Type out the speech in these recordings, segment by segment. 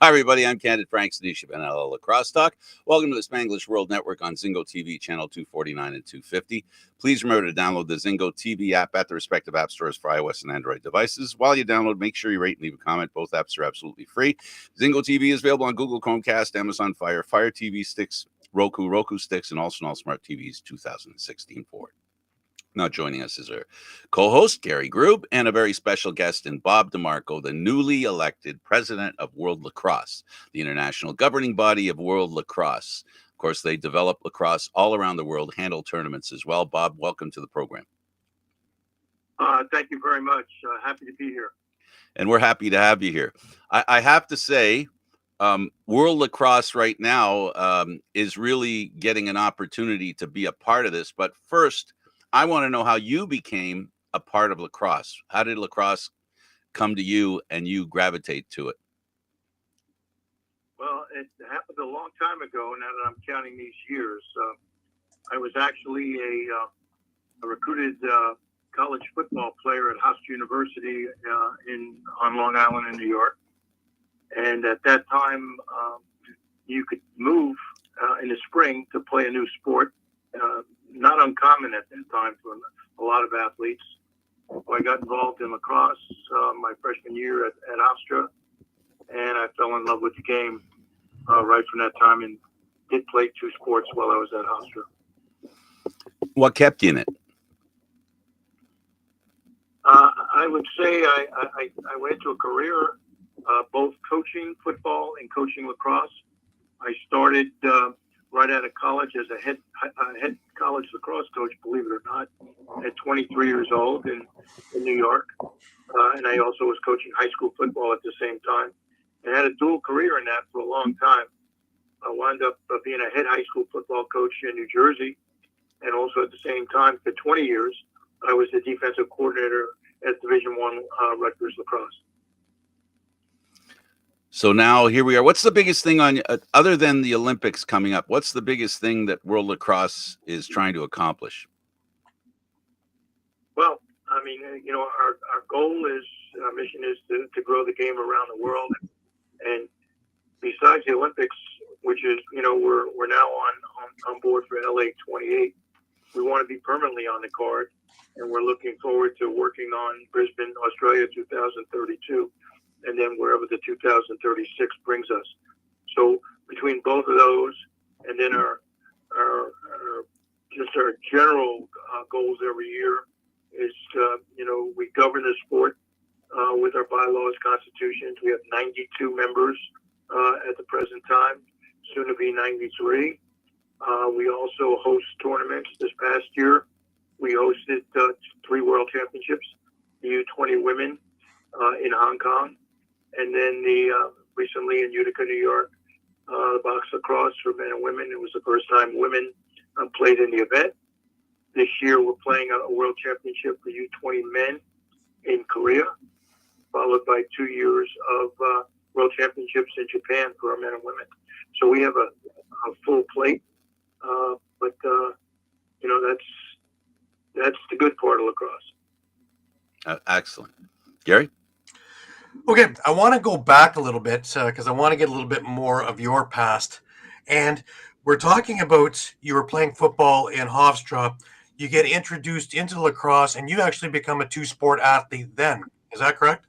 Hi, everybody. I'm Candid Stanisci of NLL Lacrosse Talk. Welcome to the Spanglish World Network on Zingo TV, channel 249 and 250. Please remember to download the Zingo TV app at the respective app stores for iOS and Android devices. While you download, make sure you rate and leave a comment. Both apps are absolutely free. Zingo TV is available on Google Chromecast, Amazon Fire, Fire TV sticks, Roku sticks, and also on all smart TVs 2016 forward. Now joining us is our co-host, Gary Groob, and a very special guest in Bob DeMarco, the newly elected president of World Lacrosse, the international governing body of World Lacrosse. Of course, they develop lacrosse all around the world, handle tournaments as well. Bob, welcome to the program. Thank you very much. Happy to be here. And we're happy to have you here. I have to say, World Lacrosse right now is really getting an opportunity to be a part of this. But first, I want to know how you became a part of lacrosse. How did lacrosse come to you and you gravitate to it? Well, it happened a long time ago, now that I'm counting these years. I was actually a recruited college football player at Hofstra University on Long Island in New York. And at that time, you could move in the spring to play a new sport. Not uncommon at that time for a lot of athletes. I got involved in lacrosse my freshman year at Hofstra, and I fell in love with the game right from that time and did play two sports while I was at Hofstra. What kept you in it? I would say I went into a career both coaching football and coaching lacrosse. I started right out of college as a head college lacrosse coach, believe it or not, at 23 years old in New York. And I also was coaching high school football at the same time. And had a dual career in that for a long time. I wound up being a head high school football coach in New Jersey. And also at the same time, for 20 years, I was the defensive coordinator at Division I Rutgers Lacrosse. So now here we are. What's the biggest thing on other than the Olympics coming up? What's the biggest thing that World Lacrosse is trying to accomplish? Well, I mean, our goal is, our mission is to grow the game around the world. And besides the Olympics, which is, we're now on board for LA 28, we want to be permanently on the card. And we're looking forward to working on Brisbane, Australia 2032. And then wherever the 2036 brings us. So between both of those, and then our general goals every year is, we govern the sport with our bylaws, constitutions. We have 92 members at the present time, soon to be 93. We also host tournaments. This past year, we hosted 3 World Championships, the U20 women in Hong Kong. And then recently in Utica, New York, the box lacrosse for men and women. It was the first time women played in the event. This year we're playing a world championship for U20 men in Korea, followed by 2 years of world championships in Japan for our men and women. So we have a full plate, but that's the good part of lacrosse. Excellent. Gary? Okay, I want to go back a little bit because I want to get a little bit more of your past. And we're talking about you were playing football in Hofstra. You get introduced into lacrosse, and you actually become a two-sport athlete then. Is that correct?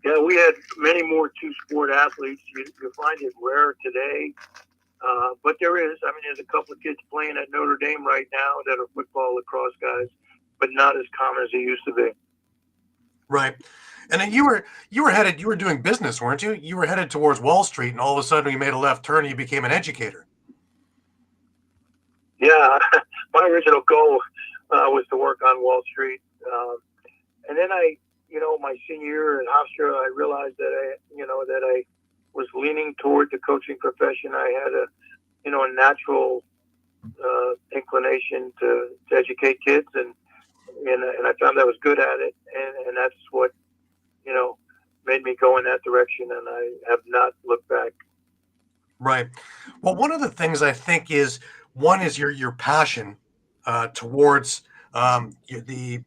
Yeah, we had many more two-sport athletes. You find it rare today. But there is. I mean, there's a couple of kids playing at Notre Dame right now that are football lacrosse guys, but not as common as they used to be. Right. And then you were doing business, weren't you? You were headed towards Wall Street, and all of a sudden you made a left turn and you became an educator. Yeah, my original goal was to work on Wall Street. And then my senior year at Hofstra, I realized that I was leaning toward the coaching profession. I had a natural inclination to educate kids, and I found I was good at it, and that's what made me go in that direction, and I have not looked back. Right. Well, one of the things I think is your passion towards the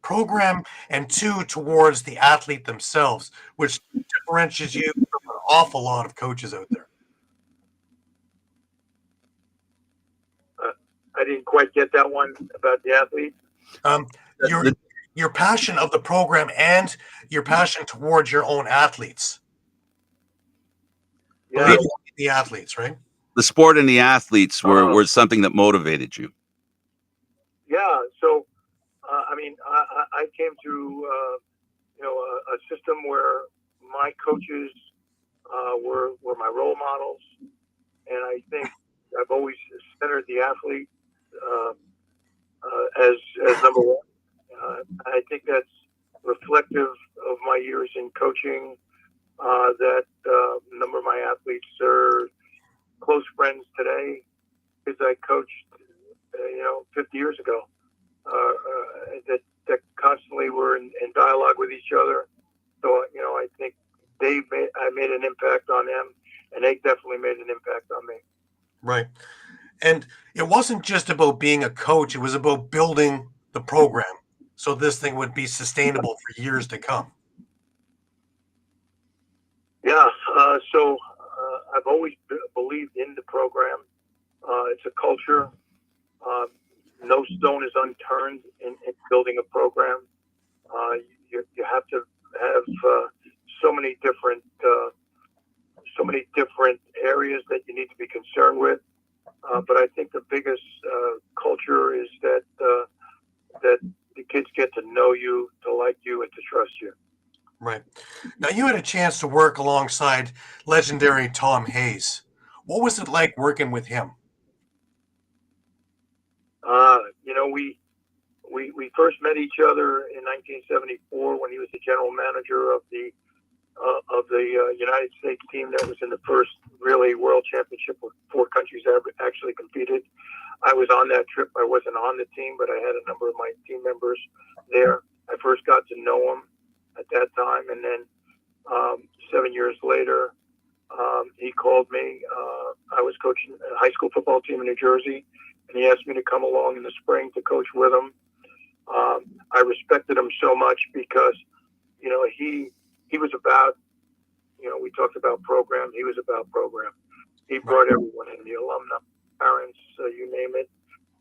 program, and two, towards the athlete themselves, which differentiates you from an awful lot of coaches out there? I didn't quite get that one about the athlete. Your your passion of the program and your passion towards your own athletes. Yeah. Believing in the athletes, right? The sport and the athletes were something that motivated you. Yeah. So, I mean, I came through, a system where my coaches were my role models, and I think I've always centered the athlete as number one. I think that's reflective of my years in coaching. That number of my athletes are close friends today, because I coached, 50 years ago. That constantly were in dialogue with each other. So, I think I made an impact on them, and they definitely made an impact on me. Right. And it wasn't just about being a coach, it was about building the program so this thing would be sustainable for years to come. Yeah. So I've always believed in the program. It's a culture. No stone is unturned in building a program. You have to have so many different areas that you need to be concerned with. But I think the biggest culture is that the kids get to know you, to like you, and to trust you. Right. Now, you had a chance to work alongside legendary Tom Hayes. What was it like working with him? We first met each other in 1974 when he was the general manager of the United States team that was in the first really world championship where 4 countries actually competed. I was on that trip. I wasn't on the team, but I had a number of my team members there. I first got to know him at that time, and then 7 years later, he called me. I was coaching a high school football team in New Jersey, and he asked me to come along in the spring to coach with him. I respected him so much because, he was about, we talked about program. He was about program. He brought everyone in, the alumni, parents, you name it.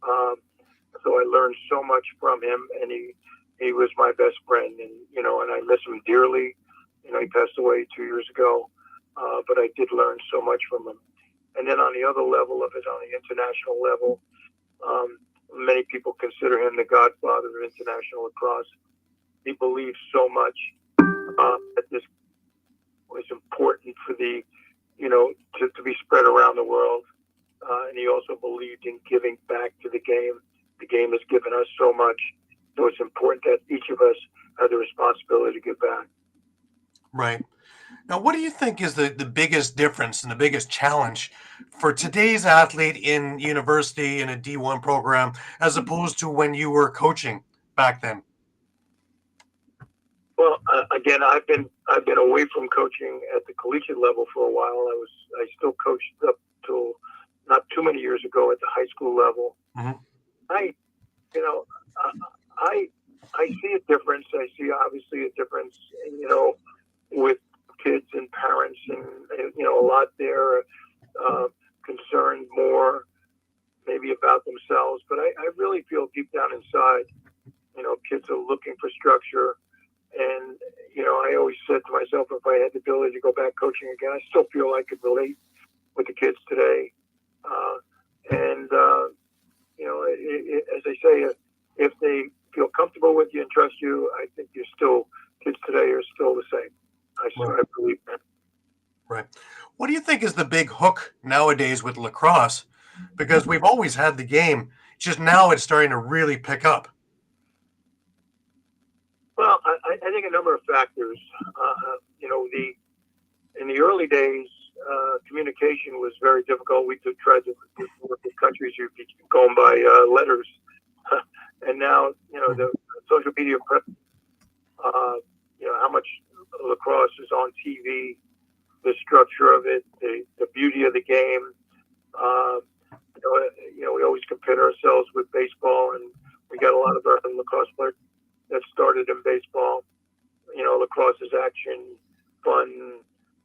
So I learned so much from him, and he was my best friend, and I miss him dearly. He passed away 2 years ago, but I did learn so much from him. And then on the other level of it, on the international level, many people consider him the godfather of international lacrosse. He believed so much that this was important for the, to be spread around the world. And he also believed in giving back to the game. The game has given us so much, so it's important that each of us have the responsibility to give back. Right. Now, what do you think is the biggest difference and the biggest challenge for today's athlete in university in a D1 program as opposed to when you were coaching back then? Well, again, I've been away from coaching at the collegiate level for a while. I still coached up till not too many years ago at the high school level. Mm-hmm. I see a difference. I see obviously a difference, with kids and parents, and a lot there concerned more maybe about themselves. But I really feel deep down inside, kids are looking for structure. And, I always said to myself, if I had the ability to go back coaching again, I still feel I could relate with the kids today. As I say, if they feel comfortable with you and trust you, I think kids today are still the same. I believe that. Right. What do you think is the big hook nowadays with lacrosse? Because we've always had the game, just now it's starting to really pick up. Well, I think a number of factors. In the early days, communication was very difficult. We tried to work with countries you'd be going by letters, and now the social media, how much lacrosse is on TV, the structure of it, the beauty of the game. We always compare ourselves with baseball, and we got a lot of our lacrosse players that started in baseball. Lacrosse is action, fun,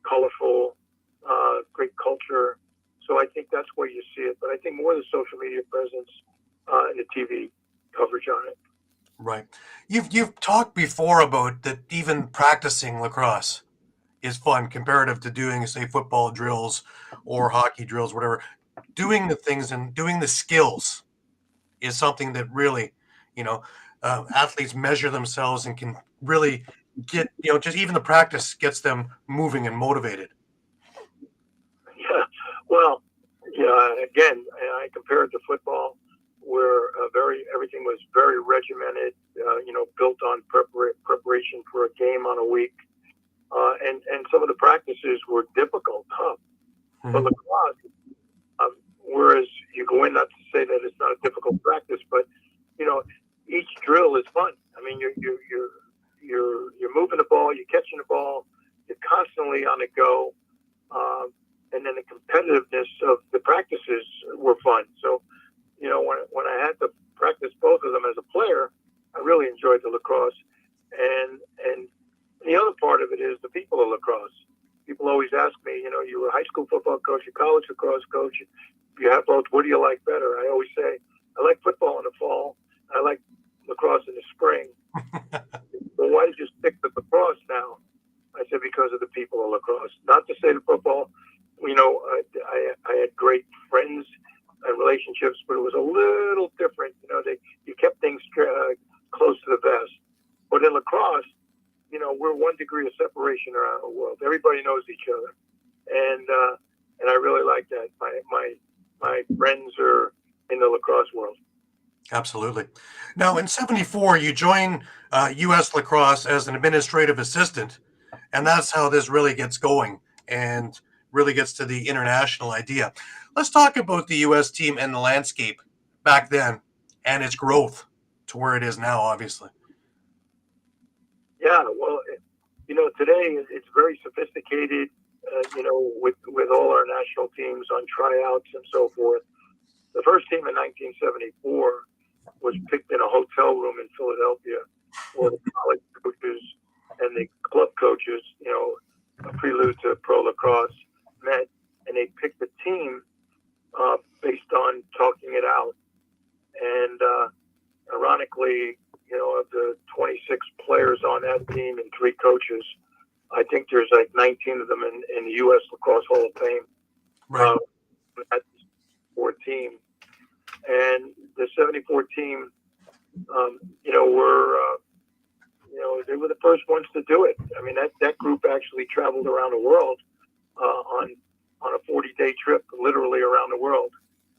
colorful, great culture. So I think that's where you see it. But I think more the social media presence and the TV coverage on it. Right. You've talked before about that even practicing lacrosse is fun comparative to doing, say, football drills or hockey drills, whatever. Doing the things and doing the skills is something that really, you know, athletes measure themselves and can really get, just even the practice gets them moving and motivated. Yeah. Well, again, I compare it to football, where everything was very regimented. Built on preparation for a game on a week, and some of the practices were difficult, tough. Mm-hmm. But lacrosse, whereas you go in, not to say that it's not a difficult practice, but each drill is fun. I mean, you're moving the ball, you're catching the ball, you're constantly on the go. And then the competitiveness of the practices were fun. So, when I had to practice both of them as a player, I really enjoyed the lacrosse. And the other part of it is the people of lacrosse. People always ask me, you were a high school football coach, a college lacrosse coach. If you have both, what do you like better? I always say, I like football in the fall. I like lacrosse in the spring. Well, why did you stick with lacrosse now? I said, because of the people of lacrosse. Not to say the football, I had great friends and relationships, but it was a little different. You kept things close to the vest. But in lacrosse, we're 1 degree of separation around the world. Everybody knows each other, and I really like that. My friends are in the lacrosse world. Absolutely. Now, in '74, you join U.S. Lacrosse as an administrative assistant, and that's how this really gets going and really gets to the international idea. Let's talk about the U.S. team and the landscape back then and its growth to where it is now, obviously. Yeah, well, today it's very sophisticated, with all our national teams on tryouts and so forth. The first team in 1974 was picked in a hotel room in Philadelphia where the college coaches and the club coaches, a prelude to pro lacrosse, met, and they picked a team based on talking it out. And ironically, of the 26 players on that team and 3 coaches, I think there's like 19 of them in the U.S. Lacrosse Hall of Fame. Right. That 4 team. And the 74 team, they were the first ones to do it. I mean, that group actually traveled around the world on a 40-day trip, literally around the world,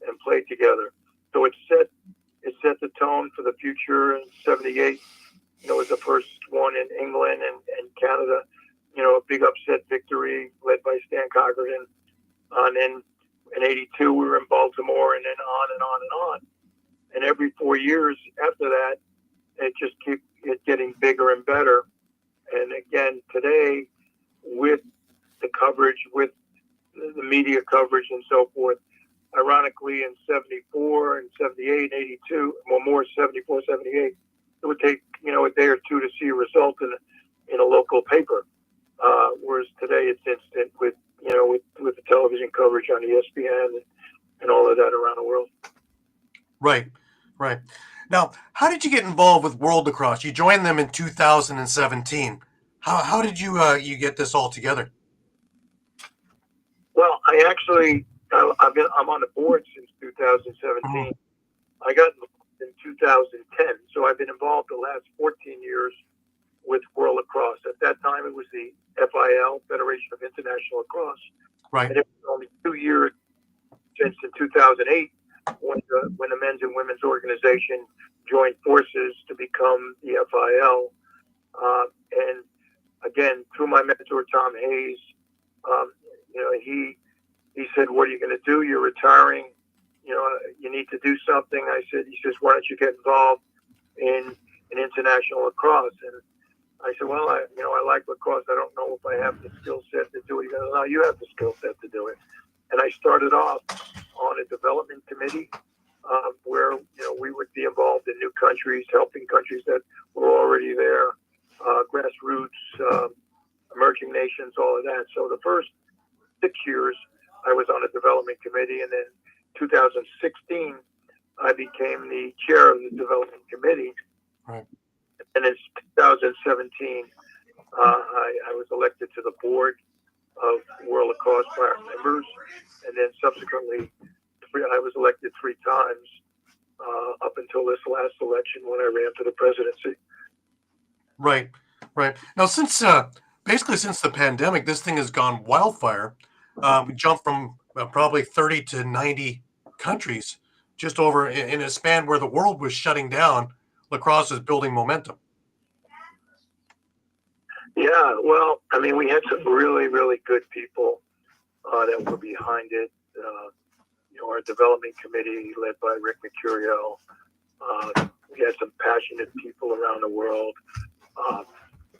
and played together. So it set the tone for the future. In '78, was the first one in England and Canada. A big upset victory led by Stan Cochran. And then in '82, we were in Baltimore, and then on and on and on. And every 4 years after that, it just kept getting bigger and better. And again, today, with the coverage, with the media coverage and so forth, ironically, in '74 and '78, '82, well, more '74, '78, it would take a day or two to see a result in a local paper. Whereas today it's instant with the television coverage on ESPN and all of that around the world. Right. Now, how did you get involved with World Lacrosse? You joined them in 2017. How did you get this all together? Well, I'm on the board since 2017. Mm-hmm. I got involved in 2010, so I've been involved the last 14 years with World Lacrosse. At that time, it was the FIL, Federation of International Lacrosse. Right. And it was only 2 years since in 2008 when the men's and women's organization joined forces to become the FIL. And again, through my mentor, Tom Hayes, he said, "What are you going to do? You're retiring. You need to do something." He says, "Why don't you get involved in international lacrosse?" And I said, "Well, I like lacrosse. I don't know if I have the skill set to do it." He goes, "No, you have the skill set to do it." And I started off on a development committee where we would be involved in new countries, helping countries that were already there, grassroots, emerging nations, all of that. So the first 6 years, I was on a development committee, and then 2016, I became the chair of the development committee. Right. And in 2017, I was elected to the board of World Lacrosse by our members, and then subsequently, I was elected 3 times up until this last election when I ran for the presidency. Right. Now, since basically since the pandemic, this thing has gone wildfire. We jumped from probably 30 to 90 countries just over in a span where the world was shutting down. Lacrosse is building momentum. Yeah, well, I mean, we had some really, really good people that were behind it. Our development committee led by Rick Mercurio. We had some passionate people around the world.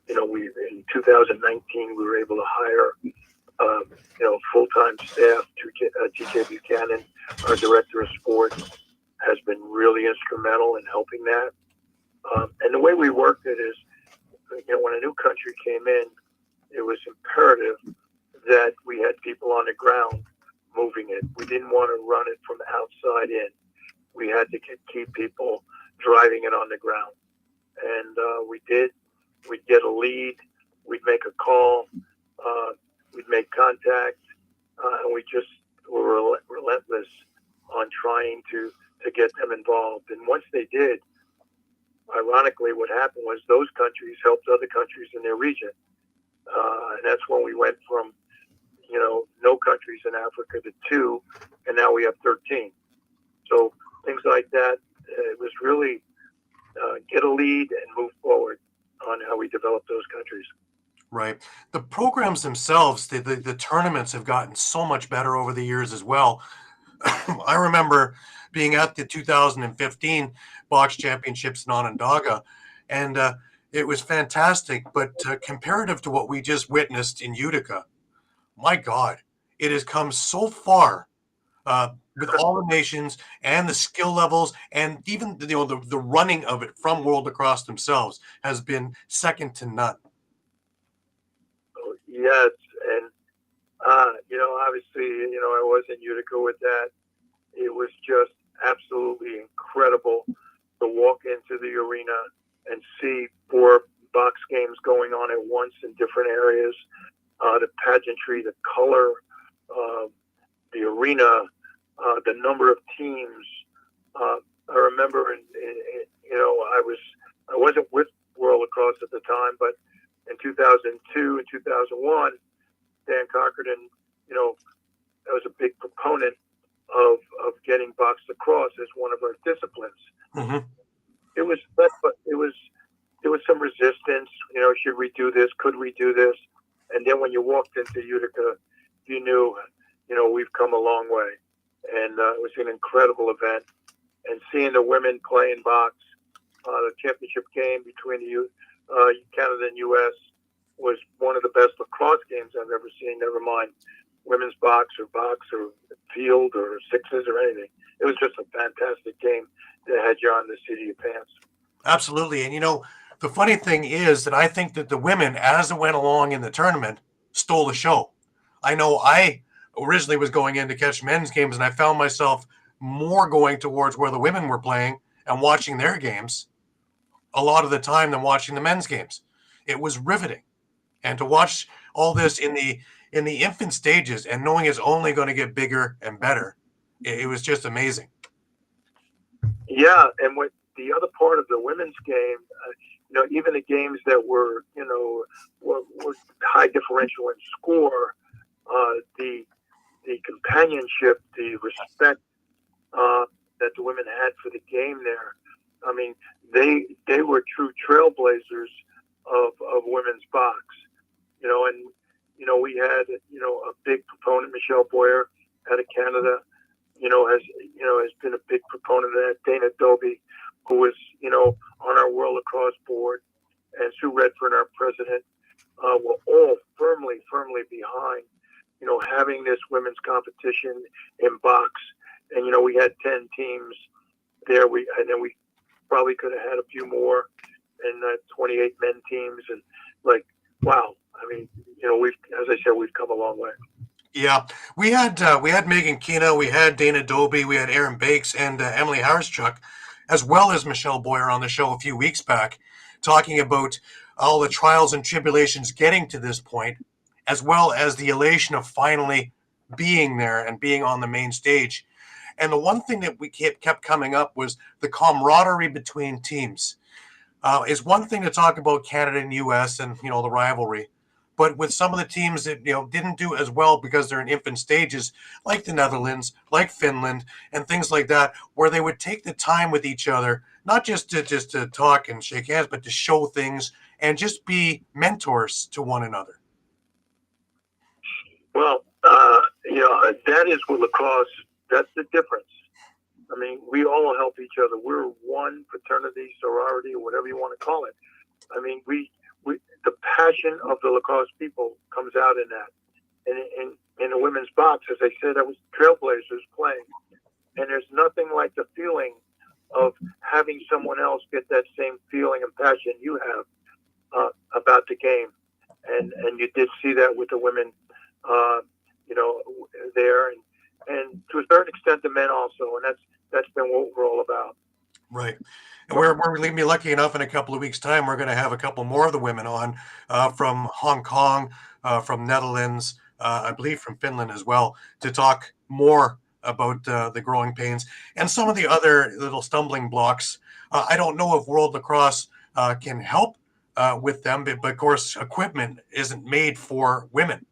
We in 2019 we were able to hire full-time staff. TJ Buchanan, our director of sport, has been really instrumental in helping that. And the way we worked it is, when a new country came in, it was imperative that we had people on the ground moving it. We didn't want to run it from the outside in. We had to keep people driving it on the ground. And we did. We'd get a lead. We'd make a call. We'd make contact. And we just were relentless on trying to get them involved. And once they did, ironically, what happened was those countries helped other countries in their region. And that's when we went from, no countries in Africa to 2, and now we have 13. So things like that, it was really get a lead and move forward on how we develop those countries. Right. The programs themselves, the tournaments have gotten so much better over the years as well. I remember being at the 2015 box championships in Onondaga, and it was fantastic. But comparative to what we just witnessed in Utica, my God, it has come so far with all the nations and the skill levels, and even the running of it from World Lacrosse themselves has been second to none. Yes, and obviously, I was in Utica with that. It was just absolutely incredible to walk into the arena and see 4 box games going on at once in different areas. The pageantry, the color, the arena, the number of teams. I remember, I wasn't with World Lacrosse at the time, but in 2002 and 2001, Dan Cochran, that was a big proponent of getting box lacrosse as one of our disciplines. Mm-hmm. It was some resistance. Should we do this? Could we do this? And then when you walked into Utica, you knew, we've come a long way. And it was an incredible event. And seeing the women playing box, the championship game between Canada and U.S. was one of the best lacrosse games I've ever seen. Never mind women's box or field or sixes or anything. It was just a fantastic game that had you on the seat of your pants. Absolutely. And the funny thing is that I think that the women, as it went along in the tournament, stole the show. I know I originally was going in to catch men's games, and I found myself more going towards where the women were playing and watching their games a lot of the time than watching the men's games. It was riveting. And to watch all this in the infant stages and knowing it's only going to get bigger and better, it was just amazing. Yeah, and what the other part of the women's game, even the games that were high differential in score, the companionship, the respect that the women had for the game there. I mean, they were true trailblazers of women's box. And we had a big proponent, Michelle Boyer, out of Canada. Has been a big proponent of that. Dana Dobie, who was on our World Lacrosse board, and Sue Redfern, our president, were all firmly behind having this women's competition in box. And we had 10 teams there. And then we probably could have had a few more in 28 men teams, and like, wow. I mean, as I said, we've come a long way. Yeah, we had Megan Kina, we had Dana Dobie, we had Aaron Bakes, and Emily Harrischuk, as well as Michelle Boyer on the show a few weeks back, talking about all the trials and tribulations getting to this point, as well as the elation of finally being there and being on the main stage. And the one thing that we kept coming up was the camaraderie between teams. Is one thing to talk about Canada and U.S. and the rivalry, but with some of the teams that didn't do as well because they're in infant stages, like the Netherlands, like Finland, and things like that, where they would take the time with each other, not just to talk and shake hands, but to show things and just be mentors to one another. Well, that is what lacrosse. That's the difference. I mean, we all help each other. We're one fraternity, sorority, or whatever you want to call it. I mean, we the passion of the lacrosse people comes out in that. And in the women's box, as I said, I was trailblazers playing. And there's nothing like the feeling of having someone else get that same feeling and passion you have about the game. And you did see that with the women, there. And to a certain extent, the men also. And that's been what we're all about. Right. And we're going to be lucky enough in a couple of weeks' time, we're going to have a couple more of the women on from Hong Kong, from Netherlands, I believe from Finland as well, to talk more about the growing pains and some of the other little stumbling blocks. I don't know if World Lacrosse can help with them, but of course, equipment isn't made for women.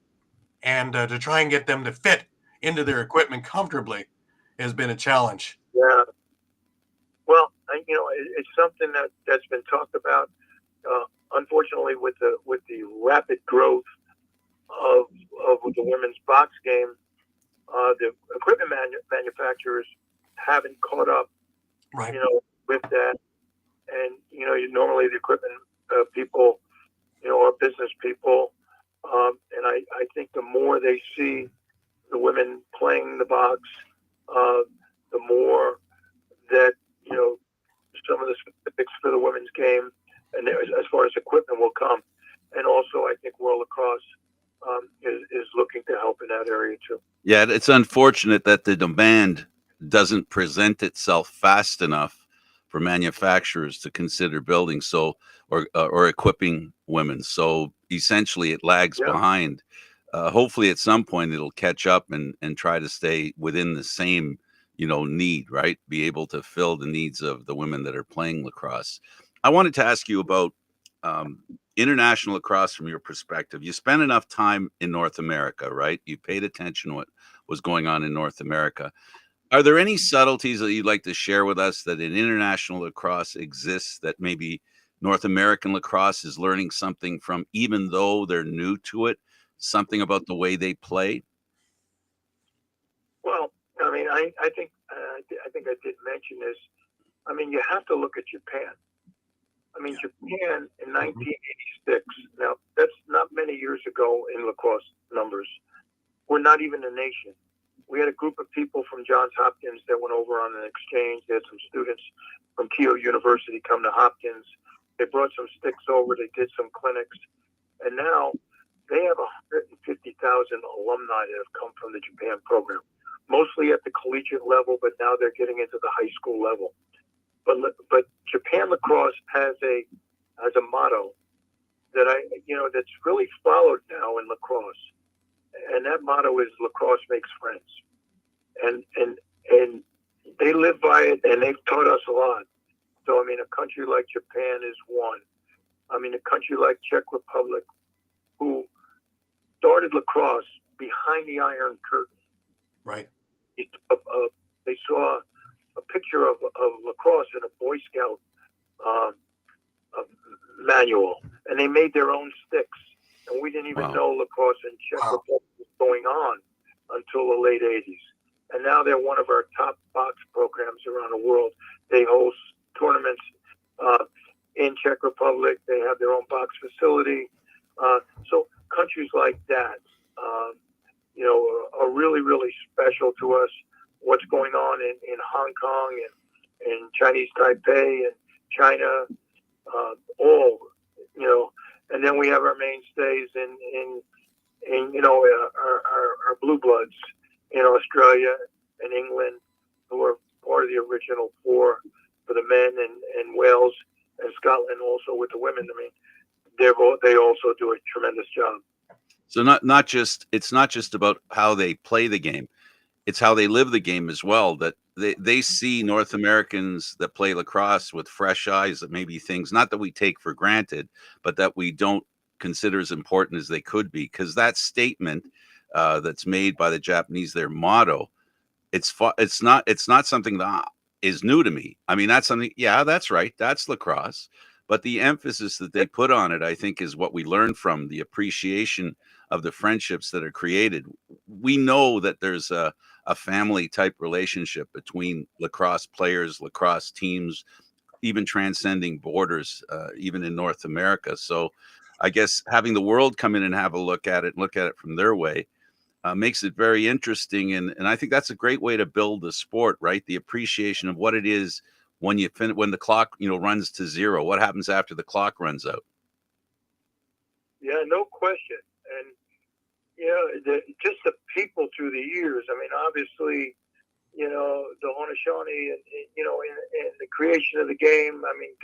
And to try and get them to fit into their equipment comfortably has been a challenge. Yeah. Well, it's something that's been talked about. Unfortunately, with the rapid growth of the women's box game, the equipment manufacturers haven't caught up. Right. With that, and normally the equipment people, are business people, and I think the more they see the women playing the box, the more that some of the specifics for the women's game, and as far as equipment will come. And also, I think World Lacrosse is looking to help in that area too. Yeah, it's unfortunate that the demand doesn't present itself fast enough for manufacturers to consider building or equipping women. So essentially, it lags behind. Hopefully, at some point, it'll catch up and try to stay within the same need, right? Be able to fill the needs of the women that are playing lacrosse. I wanted to ask you about international lacrosse from your perspective. You spent enough time in North America, right? You paid attention to what was going on in North America. Are there any subtleties that you'd like to share with us that in international lacrosse exists that maybe North American lacrosse is learning something from, even though they're new to it, something about the way they play? Well, I mean, I think I did mention this. I mean, you have to look at Japan. I mean, Japan in 1986. Now, that's not many years ago in lacrosse numbers. We're not even a nation. We had a group of people from Johns Hopkins that went over on an exchange. They had some students from Keio University come to Hopkins. They brought some sticks over. They did some clinics. And now they have 150,000 alumni that have come from the Japan program, mostly at the collegiate level, but now they're getting into the high school level. But Japan lacrosse has a motto that that's really followed now in lacrosse, and that motto is lacrosse makes friends, and they live by it, and they've taught us a lot. So I mean, a country like Japan is one. I mean, a country like Czech Republic, who started lacrosse behind the Iron Curtain. Right. They saw a picture of lacrosse in a Boy Scout manual, and they made their own sticks. And we didn't even know lacrosse in Czech Republic was going on until the late 80s. And now they're one of our top box programs around the world. They host tournaments in Czech Republic. They have their own box facility. So countries like that, are really, really special to us. What's going on in Hong Kong and Chinese Taipei and China, all, and then we have our mainstays in our blue bloods in Australia and England, who are part of the original four for the men, and Wales and Scotland also with the women. I mean, they also do a tremendous job. So it's not just about how they play the game, it's how they live the game as well. That they see North Americans that play lacrosse with fresh eyes, that maybe things not that we take for granted, but that we don't consider as important as they could be. Because that statement that's made by the Japanese, their motto, it's not something that is new to me. I mean, that's something. Yeah, that's right. That's lacrosse. But the emphasis that they put on it, I think, is what we learn from the appreciation of the friendships that are created. We know that there's a family type relationship between lacrosse players, lacrosse teams, even transcending borders, even in North America. So I guess having the world come in and have a look at it from their way makes it very interesting. And I think that's a great way to build the sport, right? The appreciation of what it is when when the clock, runs to zero. What happens after the clock runs out? Yeah, no question. And just the people through the years. I mean, obviously, the Haudenosaunee, and the creation of the game. I mean,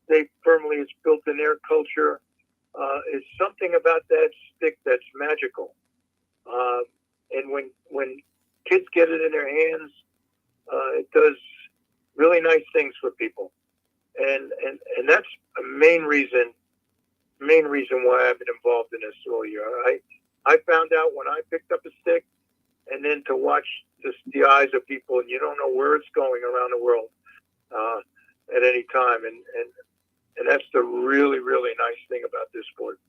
they firmly, it's built in their culture. It's something about that stick that's magical. And when kids get it in their hands, it does really nice things for people. And that's a main reason why I've been involved in this all year. I found out when I picked up a stick, and then to watch just the eyes of people, and you don't know where it's going around the world at any time, and that's the really, really nice thing about this sport.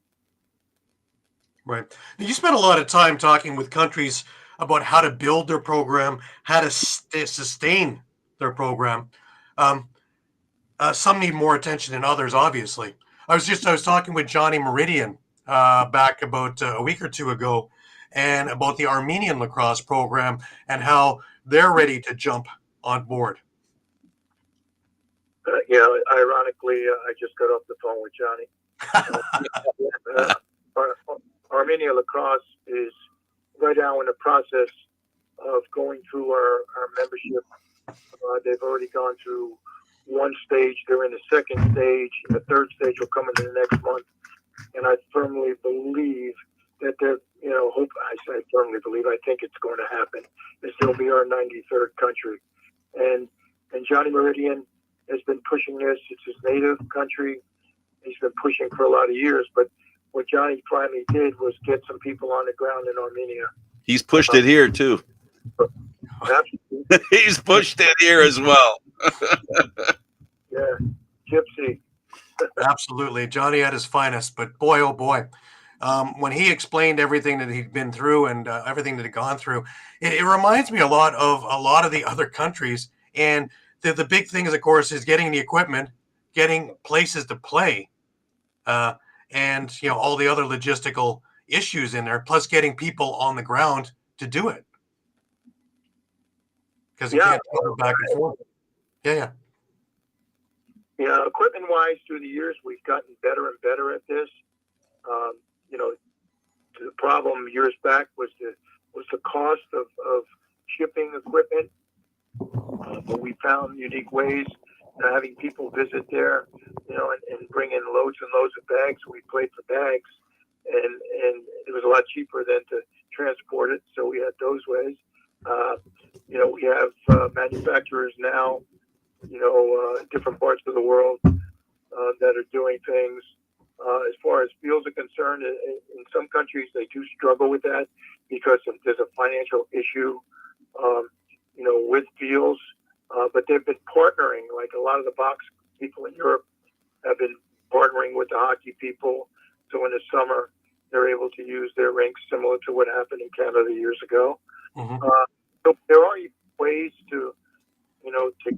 Right. Now, you spent a lot of time talking with countries about how to build their program, how to sustain their program. Some need more attention than others, obviously. I was talking with Johnny Meridian back about a week or two ago, and about the Armenian lacrosse program and how they're ready to jump on board. Ironically, I just got off the phone with Johnny. Armenia Lacrosse is right now in the process of going through our membership. They've already gone through one stage. They're in the second stage. The third stage will come in the next month. And I firmly believe that I firmly believe, I think it's going to happen, is they'll be our 93rd country. And Johnny Meridian has been pushing this. It's his native country. He's been pushing for a lot of years, but what Johnny finally did was get some people on the ground in Armenia. He's pushed it here too. He's pushed it here as well. Yeah, Gypsy. Absolutely. Johnny at his finest, but boy, oh boy. When he explained everything that he'd been through and everything that he'd gone through, it reminds me a lot of the other countries. And the big thing is, of course, is getting the equipment, getting places to play, and all the other logistical issues in there, plus getting people on the ground to do it. Because you can't travel back and forth. Yeah. Equipment-wise, through the years, we've gotten better and better at this. The problem years back was the cost of shipping equipment, but we found unique ways. Having people visit there, and bring in loads and loads of bags. We played for bags, and it was a lot cheaper than to transport it. So we had those ways. We have manufacturers now, different parts of the world that are doing things. As far as fields are concerned, in some countries they do struggle with that because there's a financial issue, with fields. But they've been partnering, like a lot of the box people in Europe have been partnering with the hockey people. So in the summer, they're able to use their rinks similar to what happened in Canada years ago. Mm-hmm. So there are ways to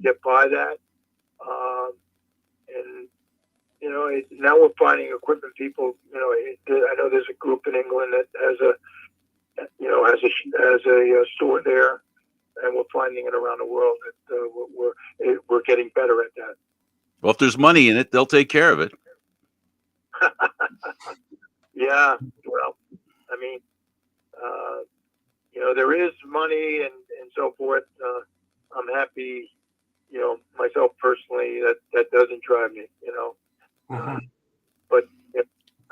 get by that. Now we're finding equipment people. I know there's a group in England that has a store there. and we're finding it around the world that we're getting better at that. Well, if there's money in it, they'll take care of it. Yeah, well, I mean, there is money and so forth. I'm happy, myself personally, that doesn't drive me, Mm-hmm. But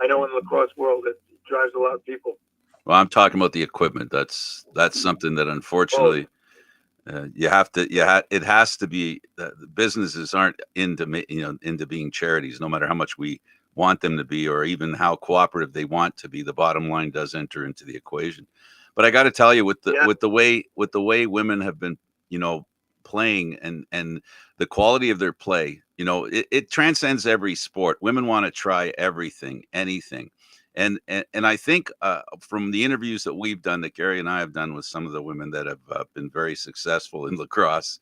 I know in the lacrosse world it drives a lot of people. Well, I'm talking about the equipment. That's something that unfortunately you have to. It has to be. The businesses aren't into being charities, no matter how much we want them to be, or even how cooperative they want to be. The bottom line does enter into the equation. But I got to tell you, with the way women have been, playing and the quality of their play, it transcends every sport. Women want to try everything, anything. And I think from the interviews that we've done, that Gary and I have done with some of the women that have been very successful in lacrosse,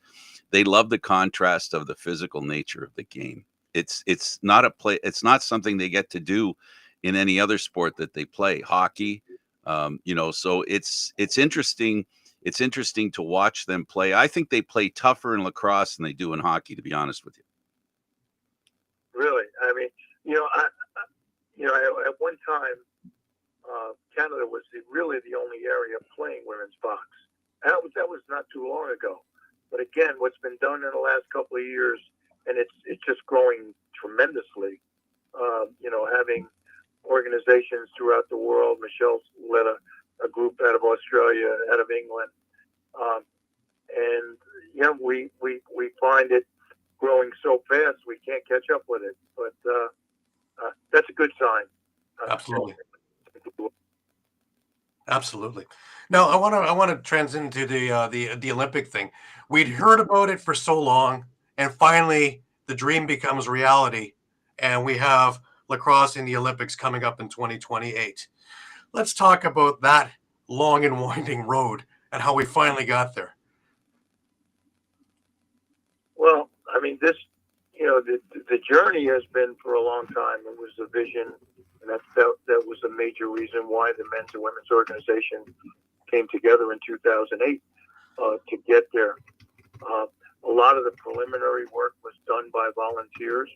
they love the contrast of the physical nature of the game. It's not it's not something they get to do in any other sport that they play. Hockey, so it's interesting. It's interesting to watch them play. I think they play tougher in lacrosse than they do in hockey, to be honest with you. Really, I mean, at one time, Canada was really the only area playing women's box. That was not too long ago. But again, what's been done in the last couple of years, and it's just growing tremendously. Having organizations throughout the world. Michelle's led a group out of Australia, out of England, and we find it growing so fast we can't catch up with it. But that's a good sign. Absolutely. Absolutely. Now I want to transition to the Olympic thing. We'd heard about it for so long, and finally the dream becomes reality, and we have lacrosse in the Olympics coming up in 2028. Let's talk about that long and winding road and how we finally got there. Well, I mean, the journey has been for a long time. It was a vision, and that was a major reason why the men's and women's organization came together in 2008 to get there. A lot of the preliminary work was done by volunteers.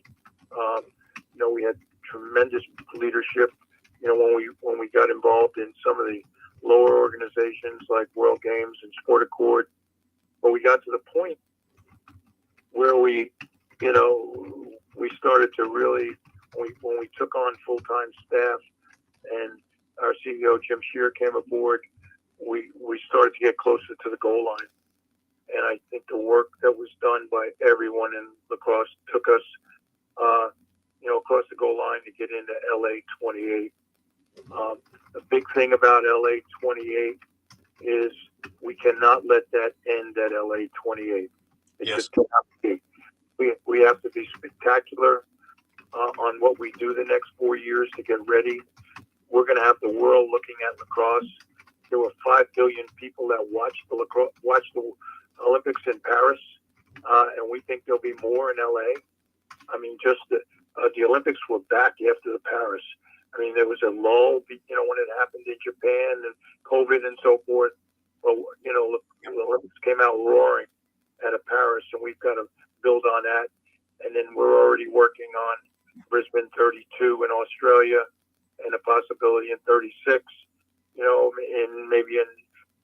We had tremendous leadership. When we got involved in some of the lower organizations like World Games and Sport Accord, but we got to the point where we started to really, when we took on full-time staff and our CEO, Jim Shear, came aboard, we started to get closer to the goal line. And I think the work that was done by everyone in lacrosse took us, across the goal line to get into LA 28. The big thing about LA 28 is we cannot let that end at LA 28. It just cannot be. We have to be spectacular on what we do the next 4 years to get ready. We're going to have the world looking at lacrosse. There were 5 billion people that watched the Olympics in Paris, and we think there'll be more in LA. I mean, just the Olympics were back after the Paris. I mean, there was a lull, when it happened in Japan and COVID and so forth. Well, the Olympics came out roaring out of Paris, and we've got to build on that. And then we're already working on Brisbane 32 in Australia and a possibility in 36, maybe in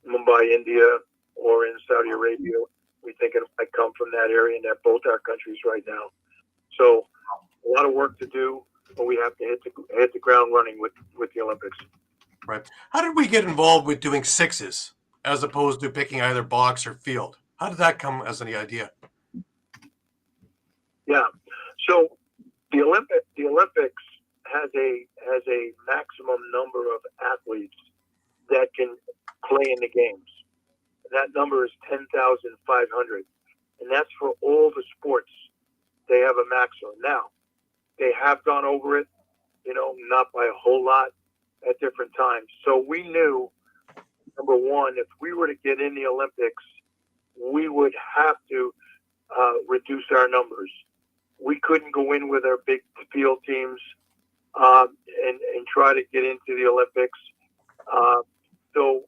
Mumbai, India, or in Saudi Arabia. We think it might come from that area, and they're both our countries right now. So a lot of work to do, but we have to hit the ground running with the Olympics. Right. How did we get involved with doing sixes as opposed to picking either box or field? How did that come as any idea? Yeah. So the Olympics has a maximum number of athletes that can play in the games. That number is 10,500, and that's for all the sports. They have a maximum. Now, they have gone over it, not by a whole lot at different times. So we knew, number one, if we were to get in the Olympics, we would have to reduce our numbers. We couldn't go in with our big field teams and try to get into the Olympics. So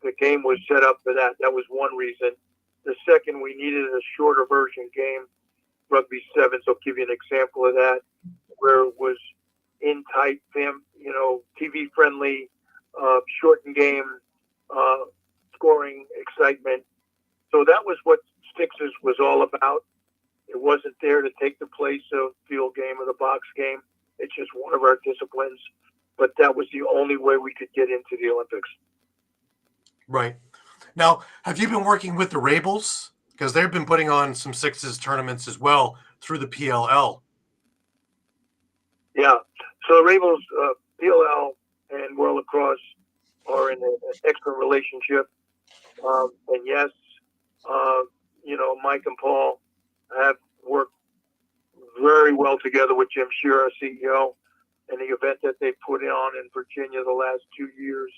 the game was set up for that. That was one reason. The second, we needed a shorter version game, rugby sevens. I'll give you an example of that, where it was in tight, TV friendly, shortened game, scoring excitement. So that was what Sixers was all about. It wasn't there to take the place of field game or the box game. It's just one of our disciplines. But that was the only way we could get into the Olympics. Right. Now, have you been working with the Rebels? Because they've been putting on some Sixes tournaments as well through the PLL. Yeah. So the Rebels, PLL and World Lacrosse are in an excellent relationship. And yes, Mike and Paul have worked very well together with Jim Shearer, CEO, and the event that they put on in Virginia the last 2 years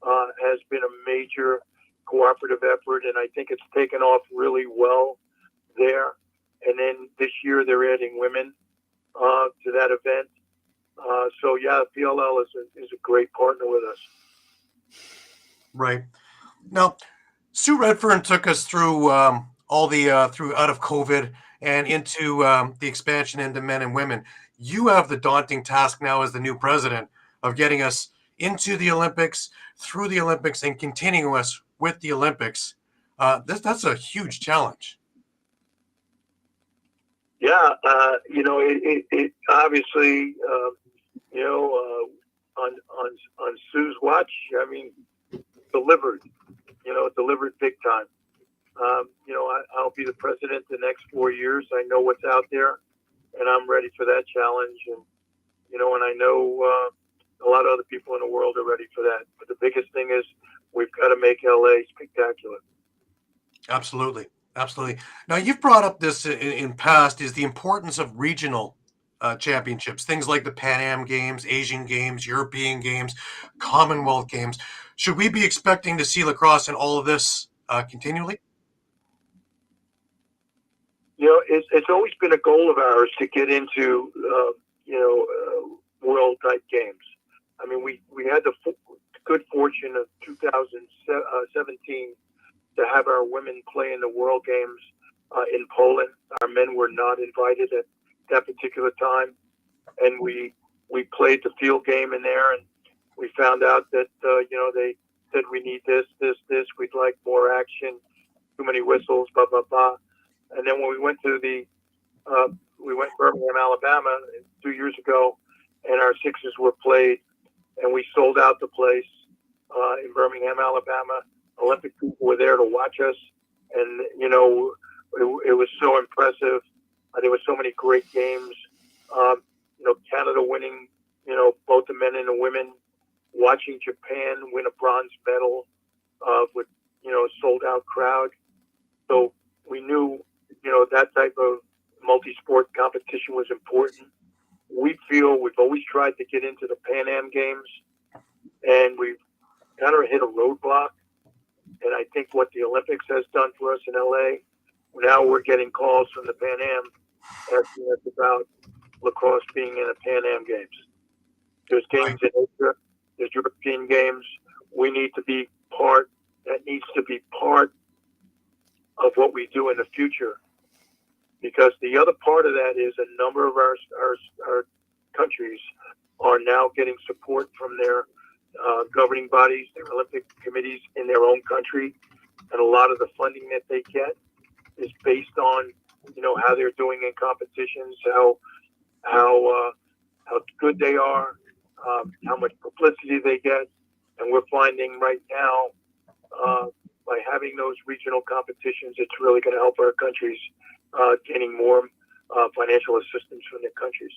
has been a major cooperative effort, and I think it's taken off really well there. And then this year they're adding women to that event. So yeah, PLL is a great partner with us. Right. Now, Sue Redfern took us through all the through out of COVID and into the expansion into men and women. You have the daunting task now as the new president of getting us into the Olympics, through the Olympics, and continuing us with the Olympics. That's a huge challenge. Yeah, it obviously, on Sue's watch, I mean, delivered big time. I'll be the president the next 4 years. I know what's out there, and I'm ready for that challenge. And I know a lot of other people in the world are ready for that. But the biggest thing is we've got to make LA spectacular. Absolutely. Absolutely. Now, you've brought up this in past is the importance of regional championships, things like the Pan Am Games, Asian Games, European Games, Commonwealth Games. Should we be expecting to see lacrosse in all of this continually? It's always been a goal of ours to get into, world type games. I mean, we had the good fortune of 2017 to have our women play in the World Games in Poland. Our men were not invited at that particular time, and we played the field game in there, and we found out that they said we need this. We'd like more action. Too many whistles, blah blah blah. And then when we went to we went to Birmingham, Alabama 2 years ago, and our Sixers were played, and we sold out the place in Birmingham, Alabama. Olympic people were there to watch us, and it was so impressive. There were so many great games. Canada winning, both the men and the women. Watching Japan win a bronze medal with a sold out crowd. So we knew that type of multi-sport competition was important. We've always tried to get into the Pan Am Games, and we've kind of hit a roadblock. And I think what the Olympics has done for us in LA, now we're getting calls from the Pan Am asking us about lacrosse being in the Pan Am Games. There's games in Asia, there's European Games. We need to be part. That needs to be part of what we do in the future. Because the other part of that is a number of our countries are now getting support from their governing bodies, their Olympic committees in their own country, and a lot of the funding that they get is based on how they're doing in competitions, how good they are, how much publicity they get, and we're finding right now by having those regional competitions, it's really going to help our countries getting more financial assistance from their countries.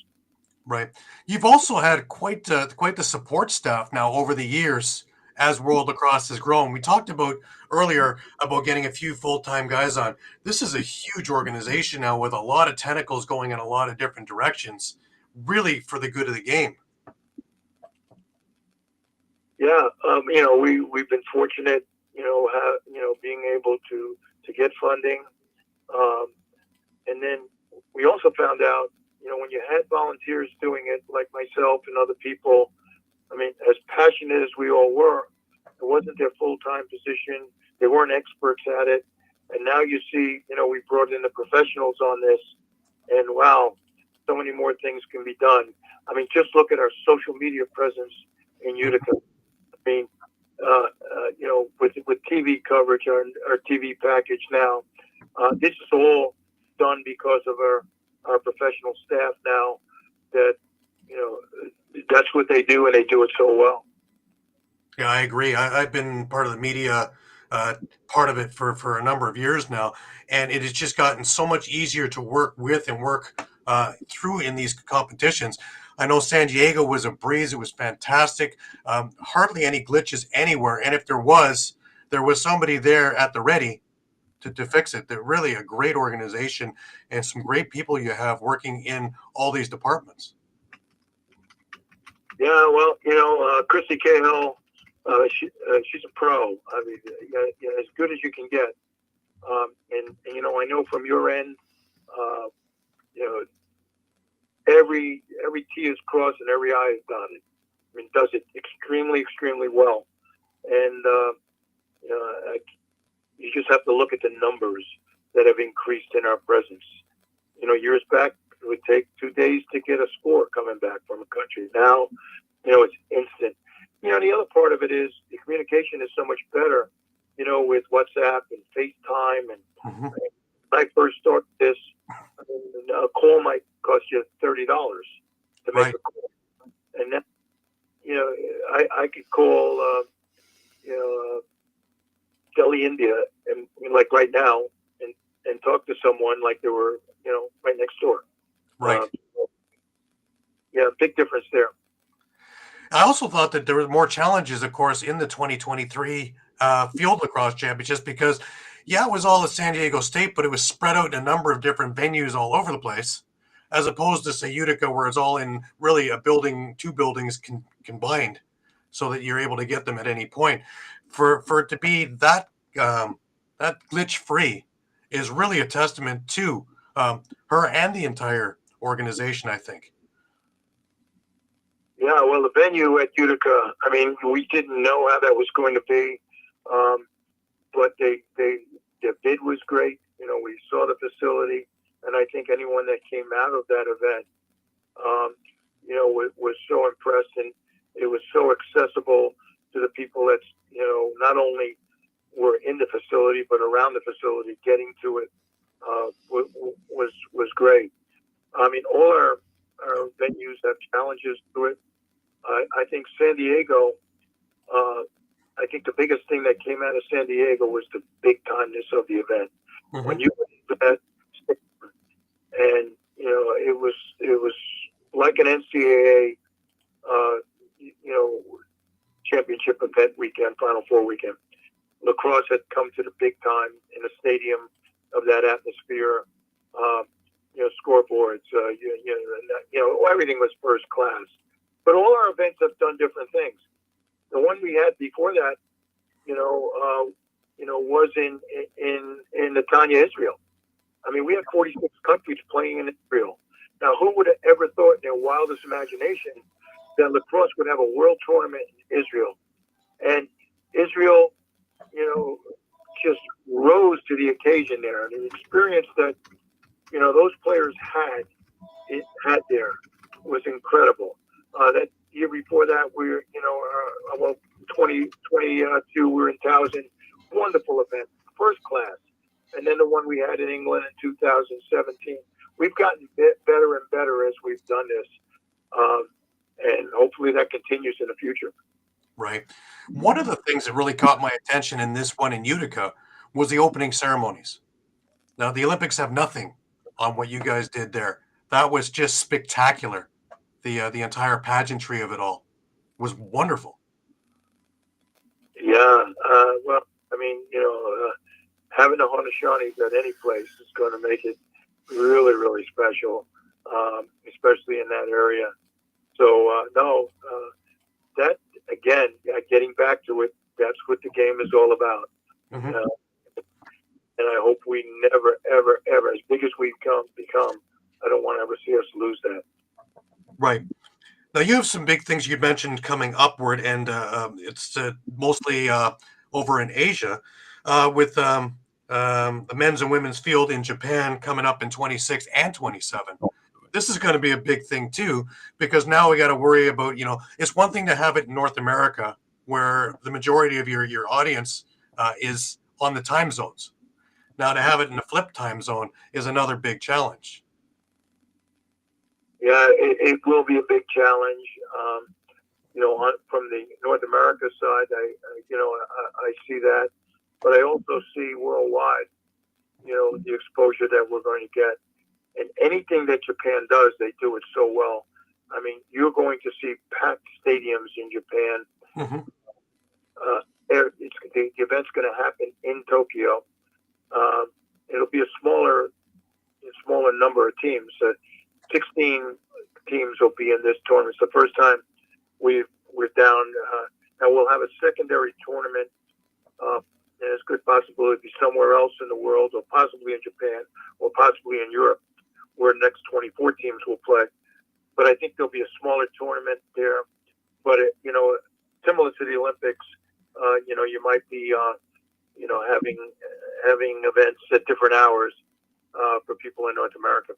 Right. You've also had quite the support staff now over the years as World Lacrosse has grown. We talked about earlier about getting a few full-time guys on. This is a huge organization now with a lot of tentacles going in a lot of different directions, really for the good of the game. Yeah, we've been fortunate, being able to get funding, and then we also found out, when you had volunteers doing it, like myself and other people, I mean, as passionate as we all were, It wasn't their full-time position. They weren't experts at it. And now you see, we brought in the professionals on this, and wow, so many more things can be done. I mean, just look at our social media presence in Utica. I mean, with TV coverage, our TV package now, this is all done because of our professional staff now. That that's what they do, and they do it so well. Yeah, I agree. I've been part of the media, part of it for a number of years now, and it has just gotten so much easier to work with and work through in these competitions. I know San Diego was a breeze. It was fantastic. Hardly any glitches anywhere, and if there was somebody there at the ready to fix it. They're really a great organization and some great people you have working in all these departments. Yeah, well, Christy Cahill, she's a pro. I mean, as good as you can get. And I know from your end, every T is crossed and every I is dotted. I mean, does it extremely, extremely well. And you just have to look at the numbers that have increased in our presence. Years back, it would take 2 days to get a score coming back from a country. Now, it's instant. The other part of it is the communication is so much better, with WhatsApp and FaceTime. And when I first started this, a call might cost you $30 to make a call. And then, I could call, Delhi, India, and like right now, and talk to someone like they were, right next door. Right. Yeah, big difference there. I also thought that there were more challenges, of course, in the 2023 field lacrosse championships because, it was all at San Diego State, but it was spread out in a number of different venues all over the place, as opposed to, say, Utica, where it's all in really a building, two buildings combined, so that you're able to get them at any point. For it to be that glitch free is really a testament to her and the entire organization, I think. Yeah, well, the venue at Utica, I mean, we didn't know how that was going to be, but their bid was great. We saw the facility, and I think anyone that came out of that event, was so impressed, and it was so accessible to the people that's, not only were in the facility, but around the facility, getting to it was great. I mean, all our venues have challenges to it. I think San Diego, I think the biggest thing that came out of San Diego was the big timeness of the event. Mm-hmm. When you went to that, and it was like an NCAA, championship event weekend, Final Four weekend. Lacrosse had come to the big time in a stadium of that atmosphere. Scoreboards, everything was first class. But all our events have done different things. The one we had before that, was in Netanya, Israel. I mean, we had 46 countries playing in Israel. Now, who would have ever thought in their wildest imagination that lacrosse would have a world tournament in Israel? And Israel, just rose to the occasion there. And the experience that, those players had there was incredible. That year before that, we were, 2022, we were in Towson. Wonderful event, first class. And then the one we had in England in 2017. We've gotten better and better as we've done this. And hopefully that continues in the future. Right. One of the things that really caught my attention in this one in Utica was the opening ceremonies. Now, the Olympics have nothing on what you guys did there. That was just spectacular. The entire pageantry of it all was wonderful. Yeah. Well, I mean, having the Haudenosaunee at any place is going to make it really, really special, especially in that area. So, that, again, getting back to it, that's what the game is all about. Mm-hmm. And I hope we never, ever, ever, as big as we've become, I don't want to ever see us lose that. Right. Now you have some big things you mentioned coming upward, and it's mostly over in Asia with the men's and women's field in Japan coming up in 26 and 27. This is going to be a big thing too, because now we got to worry about, it's one thing to have it in North America where the majority of your audience is on the time zones. Now to have it in a flip time zone is another big challenge. Yeah, it will be a big challenge. From the North America side, I see that, but I also see worldwide, the exposure that we're going to get. And anything that Japan does, they do it so well. I mean, you're going to see packed stadiums in Japan. Mm-hmm. The event's going to happen in Tokyo. It'll be a smaller number of teams. 16 teams will be in this tournament. It's the first time we're down. Now we'll have a secondary tournament, and it's a good possibility to be somewhere else in the world, or possibly in Japan, or possibly in Europe, where the next 24 teams will play. But I think there'll be a smaller tournament there. But similar to the Olympics, you might be, having events at different hours for people in North America.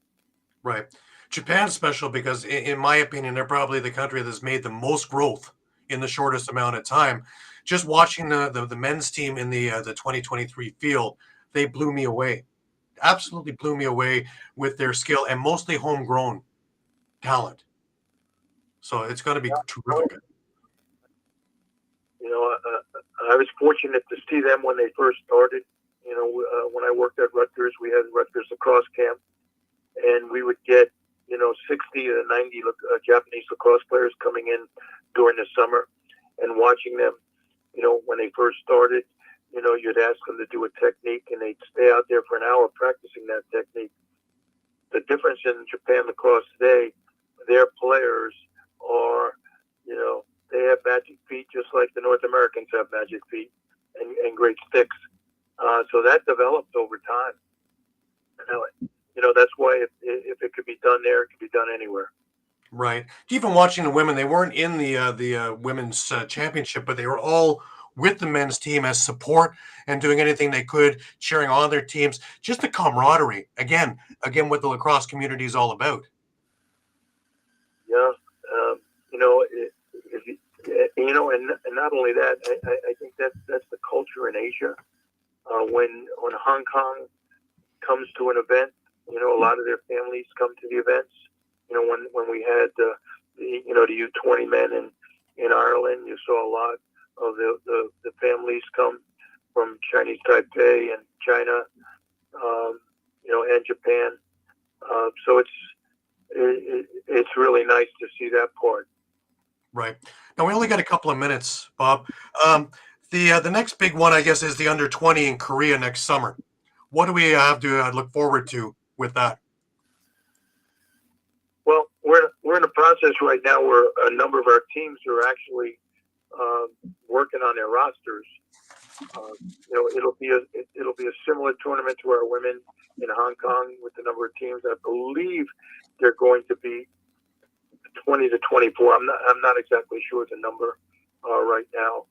Right. Japan's special because, in my opinion, they're probably the country that's made the most growth in the shortest amount of time. Just watching the men's team in the 2023 field, they blew me away. Absolutely blew me away with their skill and mostly homegrown talent. So it's going to be terrific. I was fortunate to see them when they first started. When I worked at Rutgers, we had Rutgers lacrosse camp, and we would get 60 to 90 Japanese lacrosse players coming in during the summer, and watching them. When they first started, you'd ask them to do a technique, and they'd stay out there for an hour practicing that technique. The difference in Japan lacrosse today, their players are, they have magic feet just like the North Americans have magic feet and great sticks. So that developed over time. That's why if it could be done there, it could be done anywhere. Right. Even watching the women, they weren't in the women's championship, but they were all with the men's team as support and doing anything they could, cheering on their teams. Just the camaraderie. Again, what the lacrosse community is all about. Yeah. And not only that, I think that's the culture in Asia. When Hong Kong comes to an event, a lot of their families come to the events. When we had the U20 men in Ireland, you saw a lot of the families come from Chinese Taipei and China, and Japan. So it's really nice to see that part. Right. Now we only got a couple of minutes, Bob. The next big one, I guess, is the under 20 in Korea next summer. What do we have to look forward to with that? Well, we're in a process right now where a number of our teams are actually working on their rosters. It'll be a similar tournament to our women in Hong Kong with the number of teams. I believe they're going to be 20 to 24. I'm not exactly sure the number right now,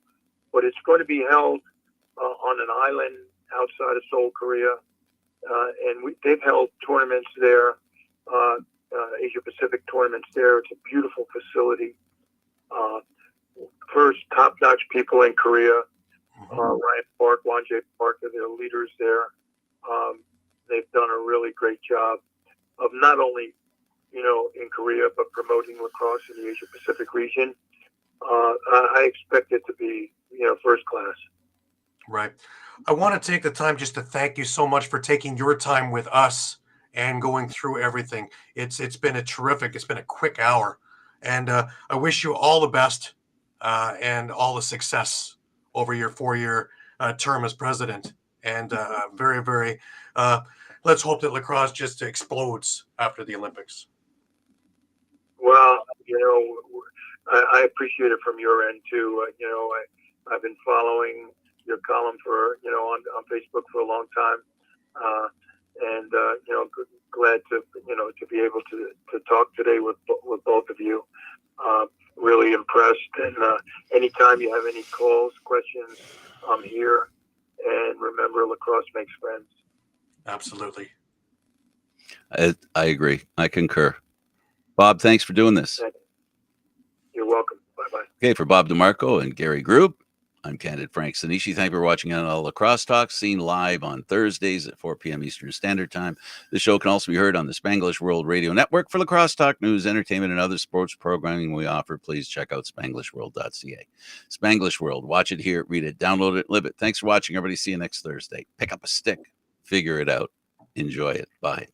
but it's going to be held on an island outside of Seoul, Korea, and they've held tournaments there. Asia Pacific tournaments there. It's a beautiful facility. First, top-notch people in Korea. Ryan Park, Wonjae Park are their leaders there. They've done a really great job of not only, in Korea, but promoting lacrosse in the Asia Pacific region. I expect it to be, first class. Right. I want to take the time just to thank you so much for taking your time with us and going through everything. It's been it's been a quick hour, and I wish you all the best and all the success over your 4-year term as president. And very, very, let's hope that lacrosse just explodes after the Olympics. Well, I appreciate it from your end too. I've been following your column on Facebook for a long time. And glad to be able to talk today with both of you. Really impressed. And anytime you have any calls, questions, I'm here. And remember, lacrosse makes friends. Absolutely. I agree. I concur. Bob, thanks for doing this. You're welcome. Bye-bye. Okay, for Bob DeMarco and Gary Groob, I'm Candid Frank Stanisci. Thank you for watching NLL Lacrosse Talk, seen live on Thursdays at 4 p.m. Eastern Standard Time. The show can also be heard on the Spanglish World Radio Network. For Lacrosse Talk news, entertainment, and other sports programming we offer, please check out SpanglishWorld.ca. Spanglish World. Watch it, hear it, read it, download it, live it. Thanks for watching, everybody. See you next Thursday. Pick up a stick. Figure it out. Enjoy it. Bye.